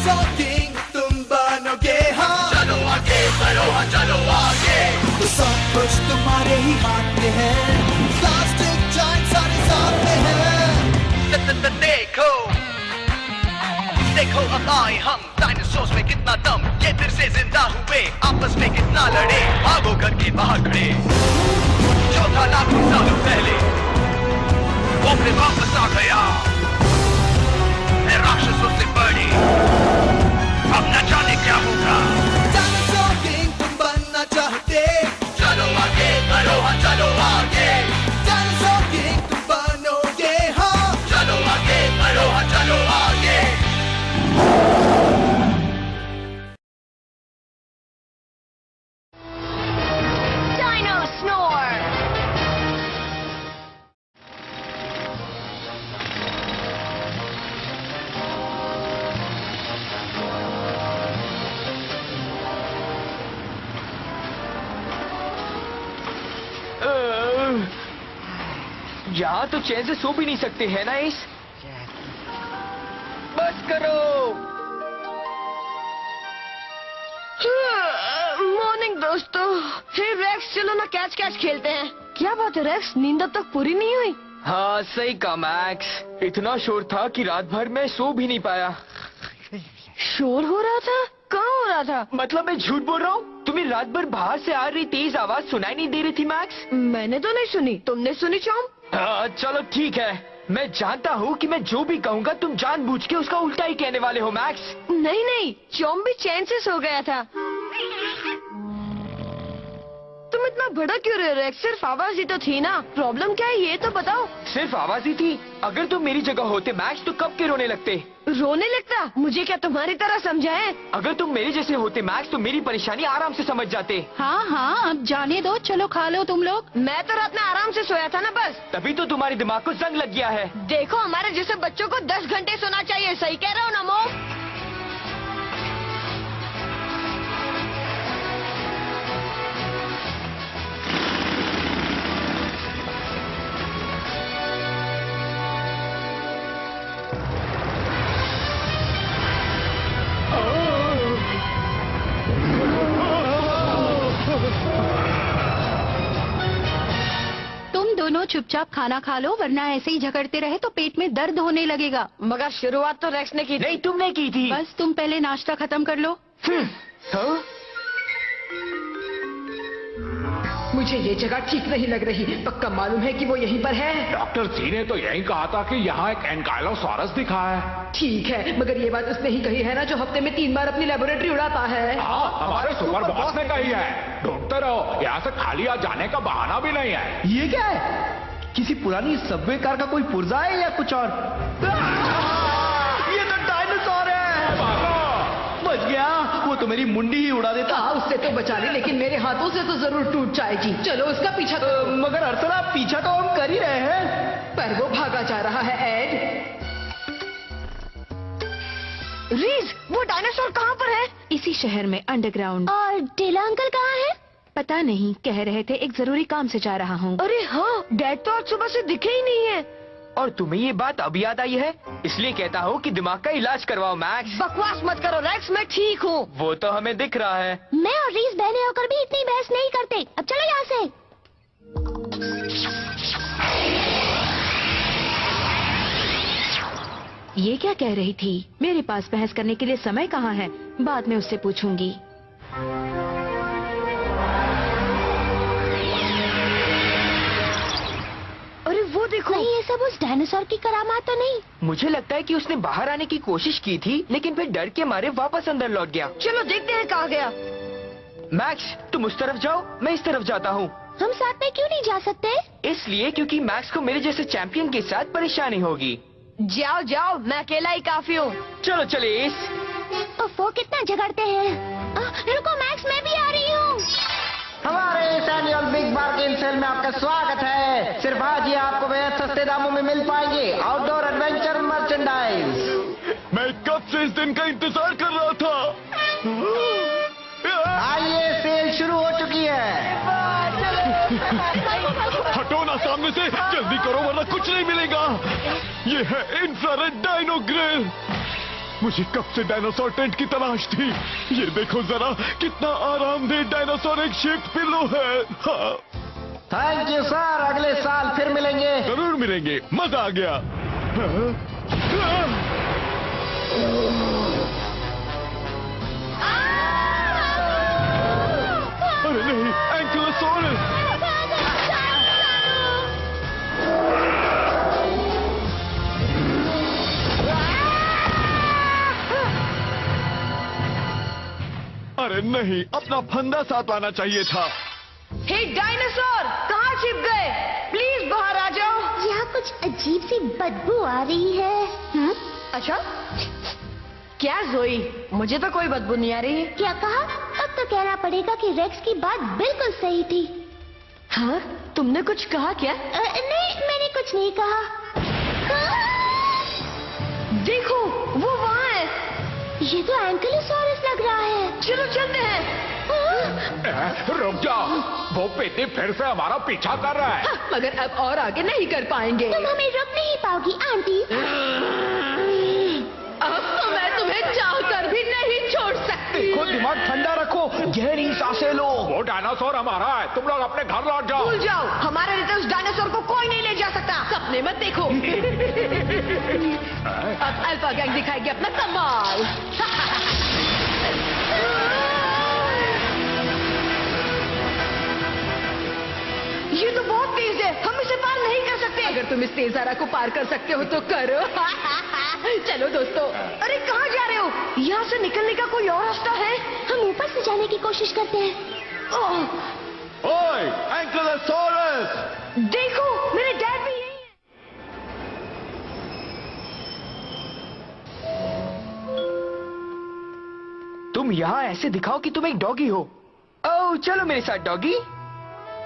Dinosaur king तुम बनोगे हाँ। चलो आगे बढ़ो हाँ चलो आगे, तो सब कुछ तुम्हारे ही हाथ में है, प्लास्टिक जाइंट सारे साथ में है। देखो देखो अब आए हम, डायनासोर्स में कितना दम, ये फिर से जिंदा हुए, आपस में कितना लड़े, भागो घर के बाहर खड़े, जो था लाखों सालों पहले वो फिर वापस आ गया, है राक्षसों से बड़ी, अब न जाने क्या होगा। डायनासोर किंग तुम बनना चाहते, चलो आगे बढ़ो हाँ चलो आगे, डायनासोर किंग तुम बनोगे हाँ। चलो आगे बढ़ो हाँ चलो आगे। Dino Snore! यहाँ तो चैन से सो भी नहीं सकते हैं ना इस। बस करो। मॉर्निंग दोस्तों। हे रेक्स, चलो ना कैच कैच खेलते हैं। क्या बात है रेक्स, नींद अब तक पूरी नहीं हुई? हाँ सही कहा मैक्स, इतना शोर था कि रात भर मैं सो भी नहीं पाया। शोर हो रहा था? कहाँ हो रहा था? मतलब मैं झूठ बोल रहा हूँ? तुम्हें रात भर बाहर से आ रही तेज आवाज सुनाई नहीं दे रही थी मैक्स? मैंने तो नहीं सुनी, तुमने सुनी चॉम? चलो ठीक है, मैं जानता हूँ कि मैं जो भी कहूँगा तुम जानबूझ के उसका उल्टा ही कहने वाले हो मैक्स। नहीं नहीं, चॉम भी चैन से सो गया था। तुम इतना बड़ा क्यों रहे हो रेक्स? सिर्फ आवाज ही तो थी ना, प्रॉब्लम क्या है ये तो बताओ। सिर्फ आवाज ही थी? अगर तुम मेरी जगह होते मैक्स तो कब के रोने लगते। रोने लगता? मुझे क्या तुम्हारी तरह समझा है? अगर तुम मेरे जैसे होते मैक्स तो मेरी परेशानी आराम से समझ जाते। हाँ हाँ अब जाने दो, चलो खा लो तुम लोग। मैं तो रात में आराम से सोया था ना बस। तभी तो तुम्हारे दिमाग को जंग लग गया है। देखो हमारे जैसे बच्चों को 10 घंटे सोना चाहिए, सही कह रहा हूँ ना मो? दोनों चुपचाप खाना खा लो, वरना ऐसे ही झगड़ते रहे तो पेट में दर्द होने लगेगा। मगर शुरुआत तो रेक्स ने की थी। नहीं तुमने की थी। बस तुम पहले नाश्ता खत्म कर लो। हाँ? मुझे ये जगह ठीक नहीं लग रही, पक्का मालूम है कि वो यहीं पर है। डॉक्टर जी ने तो यही कहा था कि यहाँ एक एनकाइलोसॉरस दिखा है। ठीक है, मगर ये बात उसने ही कही है ना जो हफ्ते में 3 बार अपनी लेबोरेटरी उड़ाता है। हाँ, हमारे सुपर बॉस ने कही है। ढूंढते रहो, यहाँ से खाली आ जाने का बहाना भी नहीं है। ये क्या है? किसी पुरानी सबवे कार का कोई पुर्जा है या कुछ और? ये तो डायनासोर है। बच गया, वो तो मेरी मुंडी ही उड़ा देता। हाँ उससे तो बचा ली, लेकिन मेरे हाथों से तो जरूर टूट जाएगी। चलो उसका पीछा करो। मगर अर्चना पीछा तो हम कर ही रहे हैं। पर वो भागा जा रहा है एड। रीज, वो डायनासोर कहाँ पर है? इसी शहर में अंडरग्राउंड। और टेला अंकल कहाँ है? पता नहीं, कह रहे थे एक जरूरी काम से जा रहा हूँ। अरे हाँ, डैड तो आज सुबह से दिखे ही नहीं है। और तुम्हें ये बात अब याद आई है? इसलिए कहता हूँ कि दिमाग का इलाज करवाओ मैक्स। बकवास मत करो रेक्स, मैं ठीक हूँ। वो तो हमें दिख रहा है। मैं और रीज बहने होकर भी इतनी बहस नहीं करते। अब चलो यहाँ से। ये क्या कह रही थी? मेरे पास बहस करने के लिए समय कहाँ है, बाद में उससे पूछूंगी। अरे वो देखो, ये सब उस डायनासोर की करामात तो नहीं? मुझे लगता है कि उसने बाहर आने की कोशिश की थी, लेकिन फिर डर के मारे वापस अंदर लौट गया। चलो देखते हैं कहाँ गया। मैक्स तुम उस तरफ जाओ, मैं इस तरफ जाता हूँ। हम साथ में क्यों नहीं जा सकते? इसलिए क्योंकि मैक्स को मेरे जैसे चैंपियन के साथ परेशानी होगी। जाओ जाओ, मैं अकेला ही काफी हूँ। चलो चले इस। वो कितना झगड़ते हैं। रुको मैक्स, मैं भी आ रही हूँ। हमारे इस एनुअल बिग बार्गेन सेल में आपका स्वागत है। सिर्फ आज ही आपको बेहद सस्ते दामों में मिल पाएंगे आउटडोर एडवेंचर मर्चेंडाइज। मैं कब से इस दिन का इंतजार कर रहा था। आइए, सेल शुरू हो चुकी है। हटो ना सामने से, जल्दी करो वरना कुछ नहीं मिलेगा। ये है इंफ्रारेड डायनो ग्रिल। मुझे कब से डायनासोर टेंट की तलाश थी। ये देखो जरा कितना आरामदेह डायनासोर एक शेप्ड पिलो है। हाँ, थैंक यू सर, अगले साल फिर मिलेंगे। जरूर मिलेंगे, मजा आ गया। हाँ, हाँ। अरे नहीं, एंकिलोसॉरस। अरे नहीं, अपना फंदा साथ लाना चाहिए था। हे डायनासोर, कहाँ छिप गए? प्लीज बाहर आ जाओ। यहाँ कुछ अजीब सी बदबू आ रही है। अच्छा, क्या जोई? मुझे तो कोई बदबू नहीं आ रही। क्या कहा? अब तो कहना पड़ेगा कि रेक्स की बात बिल्कुल सही थी। हाँ, तुमने कुछ कहा क्या? नहीं, मैंने कुछ नहीं कहा। देखो, वो वहाँ है। ये तो एंकिलोसॉरस लग रहा है। चलो चलते हैं। रुक जाओ, वो पेटी फिर से हमारा पीछा कर रहा है। मगर अब और आगे नहीं कर पाएंगे। तुम हमें रोक नहीं पाओगी आंटी। अब तो मैं तुम्हें चाहकर भी नहीं छोड़ सकती। खुद दिमाग ठंडा रखो, गहरी सांसें लो। वो डायनासोर हमारा है, तुम लोग अपने घर लौट जाओ। भूल जाओ, हमारे लिए तो उस डायनासोर को कोई नहीं ले जा सकता। सपने मत देखो। अब अल्फा गैंग दिखाएगी अपना कमाल। ये तो बहुत तेज है, हम इसे पार नहीं कर सकते। अगर तुम इस तेजारा को पार कर सकते हो तो करो। चलो दोस्तों। अरे कहाँ जा रहे हो? यहाँ से निकलने का कोई और रास्ता है? हम ऊपर से जाने की कोशिश करते हैं। ओह, ओए, एंकिलोसॉरस! देखो, मेरे डैड भी यही है। तुम यहाँ ऐसे दिखाओ कि तुम एक डॉगी हो। ओह, चलो मेरे साथ डॉगी।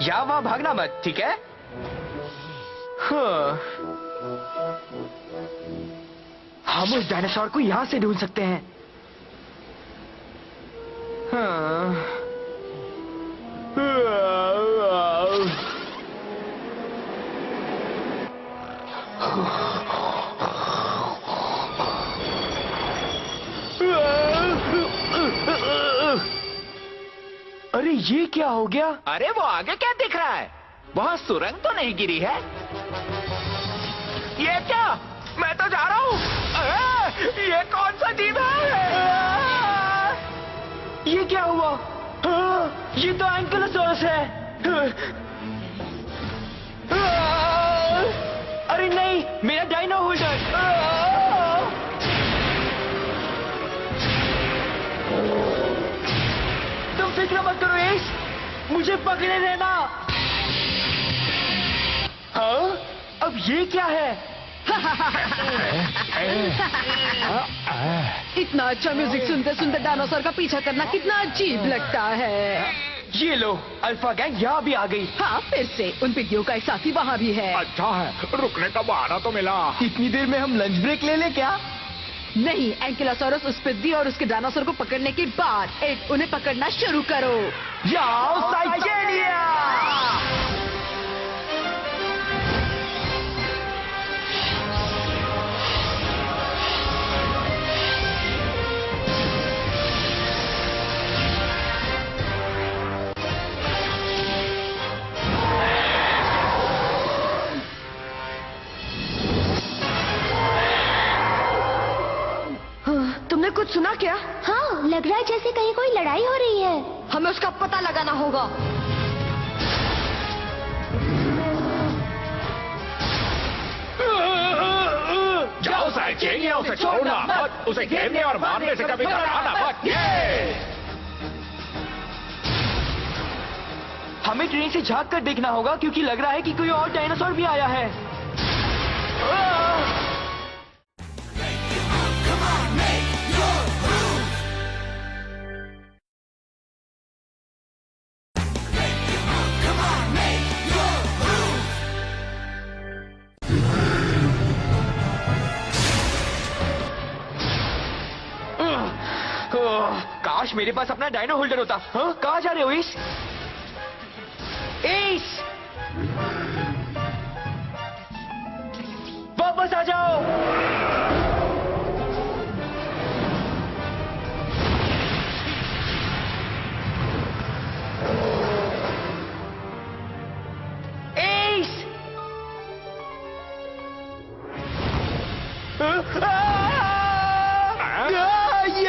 यहाँ वहाँ भागना मत, ठीक है? हाँ। हम उस डायनासोर को यहाँ से ढूंढ सकते हैं। हाँ। अरे ये क्या हो गया? अरे वो आगे क्या दिख रहा है? वहाँ सुरंग तो नहीं गिरी है? ये क्या? मैं तो जा रहा हूँ। ये कौन सा जीव है? ये क्या हुआ? हाँ, ये तो एंकिलोसॉरस है। अरे नहीं, मेरा डायनो होल्डर। तुम फिक्र मत करो एस, मुझे पकड़े रहना। हाँ, अब ये क्या है? इतना अच्छा म्यूजिक सुनते सुनते डायनासोर का पीछा करना कितना अजीब लगता है। ये लो, अल्फा गैंग यहाँ भी आ गई। हाँ, फिर से उन पिग्गियों का एक साथी वहाँ भी है। अच्छा है, रुकने का बहाना तो मिला। इतनी देर में हम लंच ब्रेक ले लें क्या? नहीं, एंकिलोसॉरस उस पिग्गी और उसके डायनासोर को पकड़ने के बाद एड उन्हें पकड़ना शुरू करो। जाओ साइकेलिया! तुमने कुछ सुना क्या? हाँ, लग रहा है जैसे कहीं कोई लड़ाई हो रही है। हमें उसका पता लगाना होगा। जाओ साइकेलिया, उसे छोड़ना मत। उसे घेरने और मारने से कभी घबराना मत। ये हमें ट्रेन से झांक कर देखना होगा क्योंकि लग रहा है कि कोई और डायनासोर भी आया है। काश मेरे पास अपना डायनो होल्डर होता। हाँ, कहाँ जा रहे हो इस? एस! वापस आ जाओ।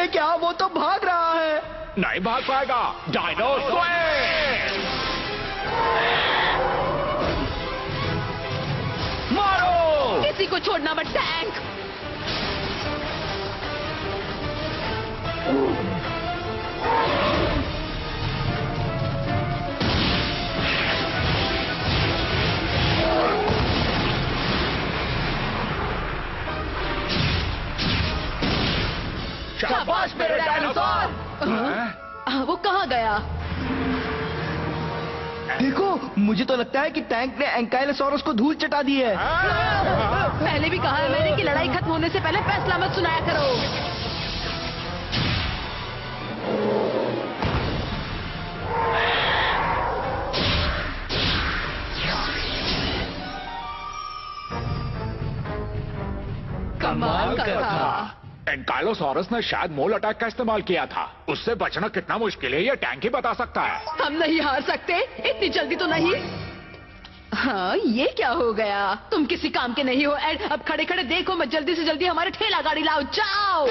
ये क्या, वो तो भाग रहा है। नहीं भाग पाएगा। डायनोसॉर मारो। किसी को छोड़ना मत टैंक। शाबाश मेरे डायनासोर। वो कहाँ गया? देखो, मुझे तो लगता है कि टैंक ने एंकाइलोसॉरस को धूल चटा दी है। पहले भी कहा है मैंने कि लड़ाई खत्म होने से पहले फैसला मत सुनाया करो। कमाल का था। एंकाइलोसॉरस ने शायद मोल अटैक का इस्तेमाल किया था। उससे बचना कितना मुश्किल है ये टैंक ही बता सकता है। हम नहीं हार सकते, इतनी जल्दी तो नहीं। हाँ, ये क्या हो गया? तुम किसी काम के नहीं हो एड। अब खड़े खड़े देखो मत, जल्दी से जल्दी हमारे ठेला गाड़ी लाओ, जाओ।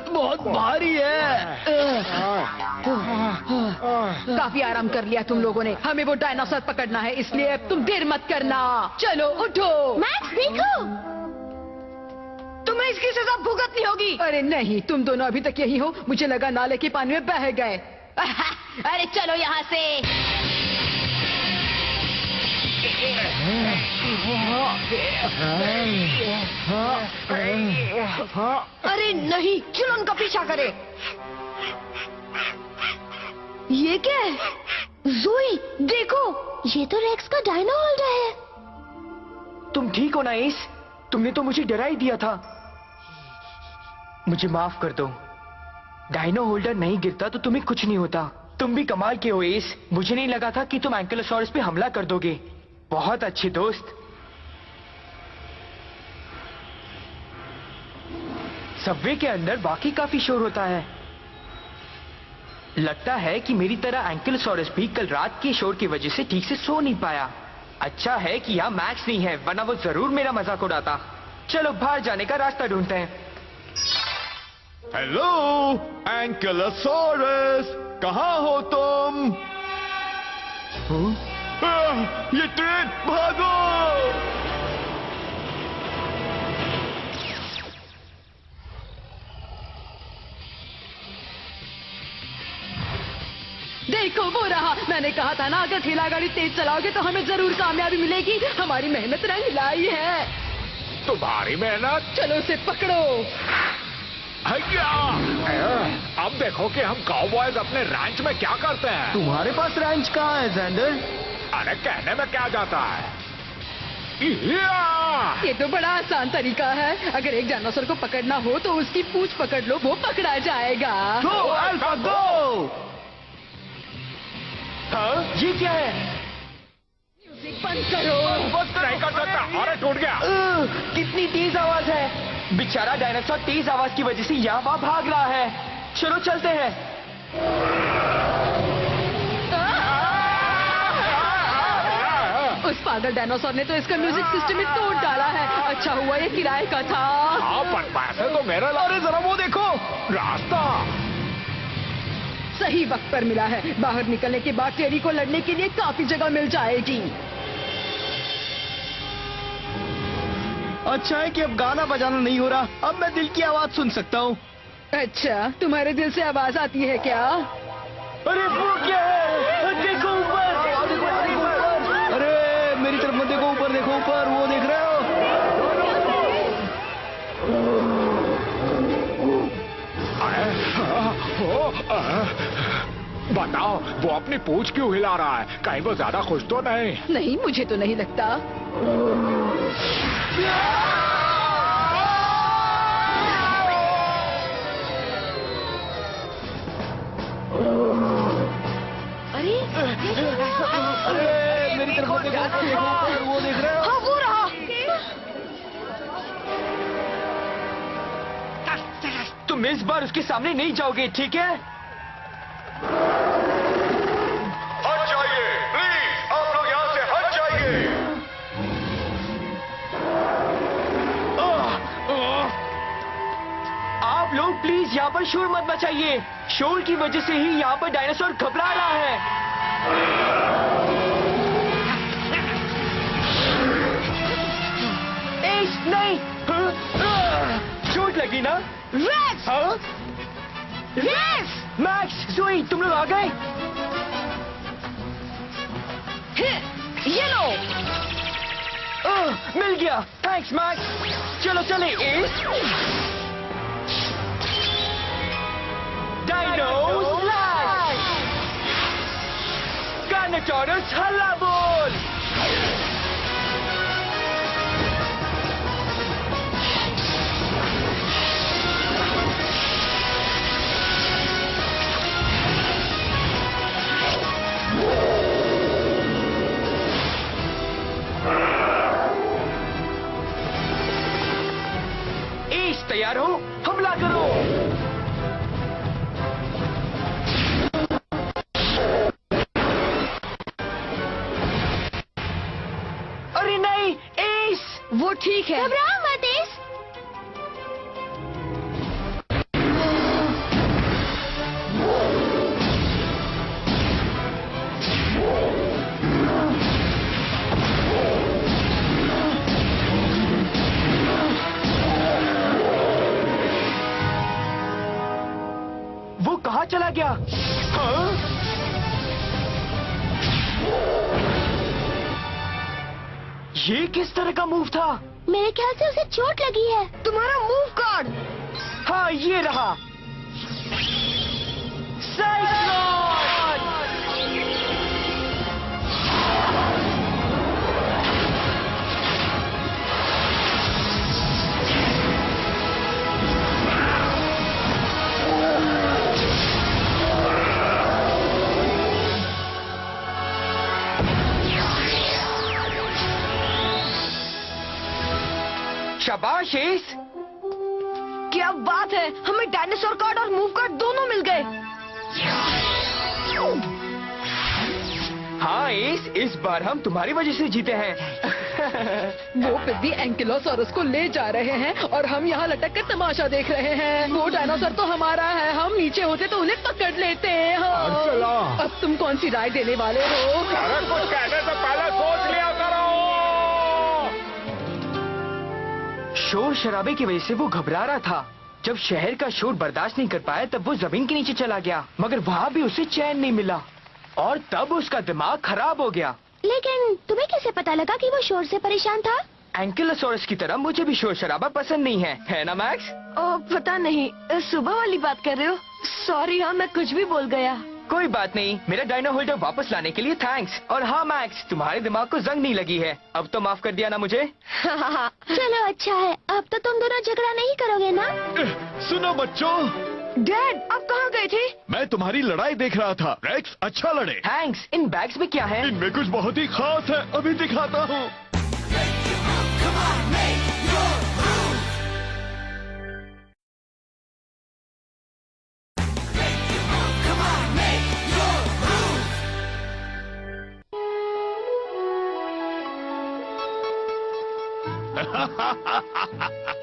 बहुत भारी है। काफी आराम कर लिया तुम लोगों ने। हमें वो डायनासोर पकड़ना है, इसलिए अब तुम देर मत करना। चलो उठो। मैक्स देखो, तुम्हें इसकी सजा भुगतनी होगी। अरे नहीं, तुम दोनों अभी तक यही हो। मुझे लगा नाले के पानी में बह गए। अरे चलो यहाँ से। अरे नहीं, क्यों उनका पीछा करे? ये क्या है? जोई देखो, ये तो रेक्स का डायनो होल्डर है। तुम ठीक हो ना एस? तुमने तो मुझे डरा ही दिया था। मुझे माफ कर दो। डायनो होल्डर नहीं गिरता तो तुम्हें कुछ नहीं होता। तुम भी कमाल के हो एस। मुझे नहीं लगा था कि तुम एंकिलोसॉरस पे हमला कर दोगे। बहुत अच्छे दोस्त। सबवे के अंदर बाकी काफी शोर होता है। लगता है कि मेरी तरह एंकिलोसॉरस भी कल रात के शोर की वजह से ठीक से सो नहीं पाया। अच्छा है कि यहाँ मैक्स नहीं है, वरना वो जरूर मेरा मजाक उड़ाता। चलो बाहर जाने का रास्ता ढूंढते हैं। हेलो एंकिलोसॉरस, कहाँ हो तुम? ये ट्रेन, भागो! देखो वो रहा। मैंने कहा था ना, अगर ठेला गाड़ी तेज चलाओगे तो हमें जरूर कामयाबी मिलेगी। हमारी मेहनत रंग लाई है। तुम्हारी मेहनत। चलो उसे पकड़ो। हैया! अब देखो कि हम काउबॉयज अपने रैंच में क्या करते हैं। तुम्हारे पास रैंच कहाँ है ज़ैंडर? अरे कहने में क्या जाता है। ये तो बड़ा आसान तरीका है। अगर एक डायनासोर को पकड़ना हो तो उसकी पूंछ पकड़ लो, वो पकड़ा जाएगा। गो अल्फा गो! हाँ, ये क्या है? म्यूजिक बंद करो। बस नहीं कर सकता। अरे टूट गया। कितनी तेज आवाज है। बेचारा डायनासोर तेज आवाज की वजह से यहाँ वहाँ भाग रहा है। चलो चलते हैं। उस पागल डायनासोर ने तो इसका म्यूजिक सिस्टम ही तोड़ डाला है। अच्छा हुआ ये किराए का था। हाँ, पर पैसे तो मेरे। अरे जरा वो देखो, रास्ता सही वक्त पर मिला है। बाहर निकलने के बाद टेरी को लड़ने के लिए काफी जगह मिल जाएगी। अच्छा है कि अब गाना बजाना नहीं हो रहा। अब मैं दिल की आवाज सुन सकता हूँ। अच्छा, तुम्हारे दिल से आवाज आती है क्या? अरे वो क्या है? देखो ऊपर, देखो ऊपर। अरे मेरी तरफ मत देखो, ऊपर देखो, ऊपर वो देख रहे हो? बताओ, वो अपनी पूंछ क्यों हिला रहा है? कहीं वो ज्यादा खुश तो नहीं? नहीं, मुझे तो नहीं लगता। अरे मेरी तरफ मत देखो, ऊपर देखो, ऊपर वो देख रहे हो? हाँ, वो रहा। तुम इस बार उसके सामने नहीं जाओगे, ठीक है? हट जाइए प्लीज, आप लोग यहाँ से हट जाइए। प्लीज यहाँ पर शोर मत मचाइए। शोर की वजह से ही यहाँ पर डायनासोर घबरा रहा है। एस नहीं, चोट लगी ना? रेक्स! हाँ? रेक्स! मैक्स, जोई, तुम लोग आ गए? ये लो। मिल गया। Thanks max. चलो चले। एस डायनो स्लैश, कार्नोटोरस हल्ला बोल। एस तैयार हो? हमला करो। अरे नहीं एस, वो ठीक है। घबराओ मत एस। वो कहाँ चला गया? हाँ? ये किस तरह का मूव था? मेरे ख्याल से उसे चोट लगी है। तुम्हारा मूव कार्ड। हाँ ये रहा। साइक्लोन! शाबाश एस। क्या बात है, हमें डायनासोर कार्ड और मूव कार्ड दोनों मिल गए। हाँ एस, इस बार हम तुम्हारी वजह से जीते हैं। वो पिद्दी एंकिलोसोरस को ले जा रहे हैं और हम यहाँ लटक कर तमाशा देख रहे हैं। वो डायनासोर तो हमारा है, हम नीचे होते तो उन्हें पकड़ लेते हैं। हाँ। अब तुम कौन सी राय देने वाले हो? कुछ कहने से पहले सोच लिया करो। शोर शराबे की वजह से वो घबरा रहा था। जब शहर का शोर बर्दाश्त नहीं कर पाया तब वो जमीन के नीचे चला गया, मगर वहाँ भी उसे चैन नहीं मिला और तब उसका दिमाग खराब हो गया। लेकिन तुम्हें कैसे पता लगा कि वो शोर से परेशान था? एंकिलोसोरस की तरह मुझे भी शोर शराबा पसंद नहीं है ना मैक्स? पता नहीं, सुबह वाली बात कर रहे हो? सॉरी, हाँ मैं कुछ भी बोल गया। कोई बात नहीं, मेरा डायनो होल्डर वापस लाने के लिए थैंक्स। और हाँ मैक्स, तुम्हारे दिमाग को जंग नहीं लगी है, अब तो माफ कर दिया ना मुझे? चलो अच्छा है, अब तो तुम दोनों झगड़ा नहीं करोगे ना? सुनो बच्चों, डैड आप कहाँ गए थे? मैं तुम्हारी लड़ाई देख रहा था। रेक्स अच्छा लड़े। थैंक्स। इन बैग्स में क्या है? इनमें कुछ बहुत ही खास है, अभी दिखाता हूँ।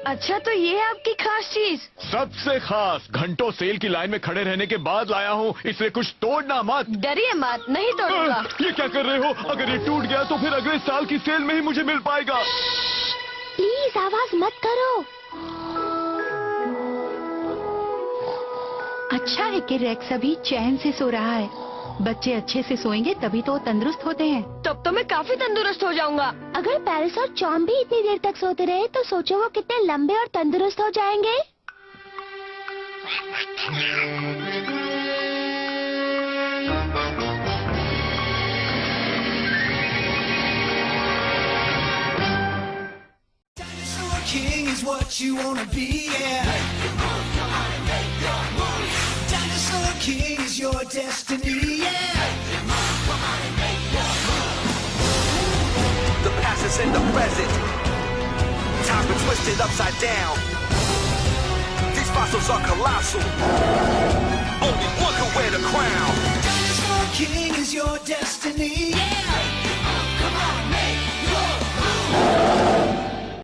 अच्छा तो ये है आपकी खास चीज? सबसे खास, घंटों सेल की लाइन में खड़े रहने के बाद लाया हूँ, इसलिए कुछ तोड़ना मत। डरिए मत, नहीं तोड़ूंगा। ये क्या कर रहे हो? अगर ये टूट गया तो फिर अगले साल की सेल में ही मुझे मिल पाएगा। प्लीज आवाज मत करो। अच्छा है कि रेक्स अभी चैन से सो रहा है। बच्चे अच्छे से सोएंगे तभी तो वो तंदुरुस्त होते हैं। तब तो मैं काफी तंदुरुस्त हो जाऊंगा। अगर पैरिस और चॉम भी इतनी देर तक सोते रहे तो सोचो वो कितने लंबे और तंदुरुस्त हो जाएंगे। Dinosaur King is what you wanna be, yeah. Dinosaur King is your destiny, yeah. The past is in the present. Time's been twisted upside down. These fossils are colossal. Only one can wear the crown. Dinosaur King is your destiny, yeah. Come on, make your move.